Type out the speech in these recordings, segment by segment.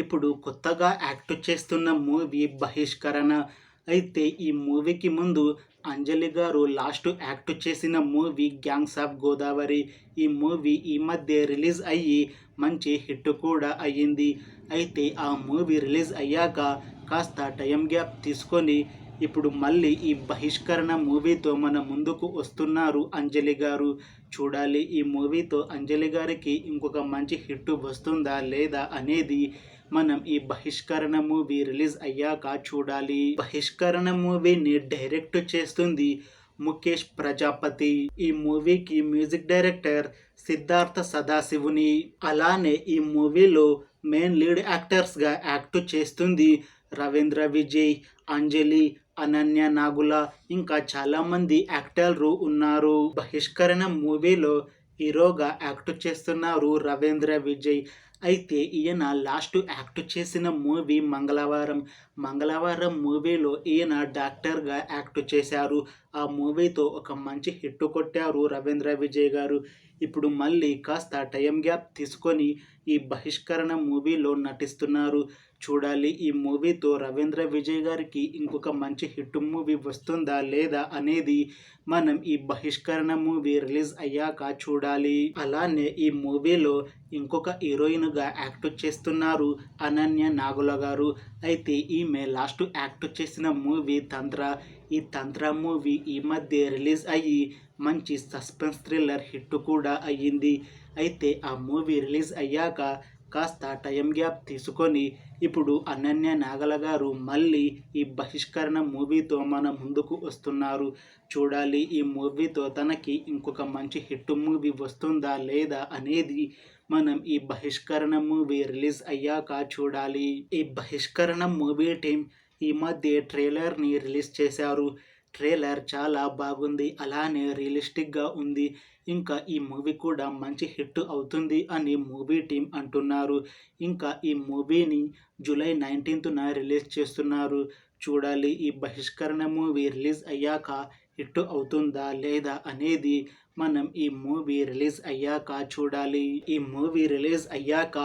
ఇప్పుడు కొత్తగా యాక్ట్ చేస్తున్న మూవీ 'బహిష్కరణ'. అయితే ఈ మూవీకి ముందు అంజలి గారు లాస్ట్ యాక్ట్ చేసిన మూవీ 'గ్యాంగ్స్ ఆఫ్ గోదావరి'. ఈ మూవీ ఈ మధ్య రిలీజ్ అయ్యి మంచి హిట్ కూడా అయ్యింది. అయితే ఆ మూవీ రిలీజ్ అయ్యాక కాస్త టైం గ్యాప్ తీసుకొని ఇప్పుడు మళ్ళీ ఈ 'బహిష్కరణ' మూవీతో మన ముందుకు వస్తున్నారు అంజలి గారు. చూడాలి ఈ మూవీతో అంజలి గారికి ఇంకొక మంచి హిట్ వస్తుందా లేదా అనేది మనం ఈ 'బహిష్కరణ' మూవీ రిలీజ్ అయ్యాక చూడాలి. 'బహిష్కరణ' మూవీని డైరెక్ట్ చేస్తుంది ముఖేష్ ప్రజాపతి. ఈ మూవీకి మ్యూజిక్ డైరెక్టర్ సిద్ధార్థ సదాశివుని. అలానే ఈ మూవీలో మెయిన్ లీడ్ యాక్టర్స్గా యాక్ట్ చేస్తుంది రవీంద్ర విజయ్, అంజలి, అనన్య నాగుల, ఇంకా చాలామంది యాక్టర్లు ఉన్నారు. 'బహిష్కరణ' మూవీలో హీరోగా యాక్ట్ చేస్తున్నారు రవీంద్ర విజయ్. అయితే ఈయన లాస్ట్ యాక్ట్ చేసిన మూవీ 'మంగళవారం' మూవీలో ఈయన డాక్టర్గా యాక్ట్ చేశారు. ఆ మూవీతో ఒక మంచి హిట్ కొట్టారు రవీంద్ర విజయ్ గారు. ఇప్పుడు మళ్ళీ కాస్త టైం గ్యాప్ తీసుకొని ఈ 'బహిష్కరణ' మూవీలో నటిస్తున్నారు. చూడాలి ఈ మూవీతో రవీంద్ర విజయ్ గారికి ఇంకొక మంచి హిట్ మూవీ వస్తుందా లేదా అనేది మనం ఈ 'బహిష్కరణ' మూవీ రిలీజ్ అయ్యాక చూడాలి. అలానే ఈ మూవీలో ఇంకొక హీరోయిన్గా యాక్ట్ చేస్తున్నారు అనన్య నాగుల గారు. అయితే ఈమె లాస్ట్ యాక్ట్ చేసిన మూవీ 'తంత్ర'. ఈ 'తంత్ర' మూవీ ఈ మధ్య రిలీజ్ అయ్యి మంచి సస్పెన్స్ థ్రిల్లర్ హిట్ కూడా అయ్యింది. అయితే ఆ మూవీ రిలీజ్ అయ్యాక కాస్త టైం గ్యాప్ తీసుకొని ఇప్పుడు అనన్య నాగల గారు మళ్ళీ ఈ 'బహిష్కరణ' మూవీతో మన ముందుకు వస్తున్నారు. చూడాలి ఈ మూవీతో తనకి ఇంకొక మంచి హిట్ మూవీ వస్తుందా లేదా అనేది మనం ఈ 'బహిష్కరణ' మూవీ రిలీజ్ అయ్యాక చూడాలి. ఈ 'బహిష్కరణ' మూవీ టీం ఈ మధ్య ట్రైలర్ని రిలీజ్ చేశారు. ట్రైలర్ చాలా బాగుంది, అలానే రియలిస్టిక్గా ఉంది. ఇంకా ఈ మూవీ కూడా మంచి హిట్ అవుతుంది అని మూవీ టీం అంటున్నారు. ఇంకా ఈ మూవీని జూలై 19న రిలీజ్ చేస్తున్నారు. చూడాలి ఈ 'బహిష్కరణ' మూవీ రిలీజ్ అయ్యాక హిట్ అవుతుందా లేదా అనేది మనం ఈ మూవీ రిలీజ్ అయ్యాక చూడాలి. ఈ మూవీ రిలీజ్ అయ్యాక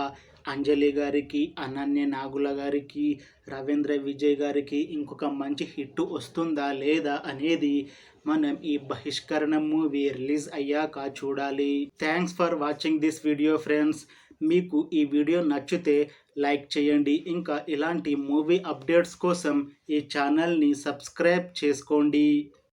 అంజలి గారికి, అనన్య నాగుల గారికి, రవీంద్ర విజయ్ గారికి ఇంకొక మంచి హిట్ వస్తుందా లేదా అనేది మనం ఈ 'బహిష్కరణ' మూవీ రిలీజ్ అయ్యాక చూడాలి. Thanks for watching this video friends. మీకు ఈ వీడియో నచ్చితే లైక్ చేయండి. ఇంకా ఇలాంటి మూవీ అప్డేట్స్ కోసం ఈ ఛానల్ని సబ్స్క్రైబ్ చేసుకోండి.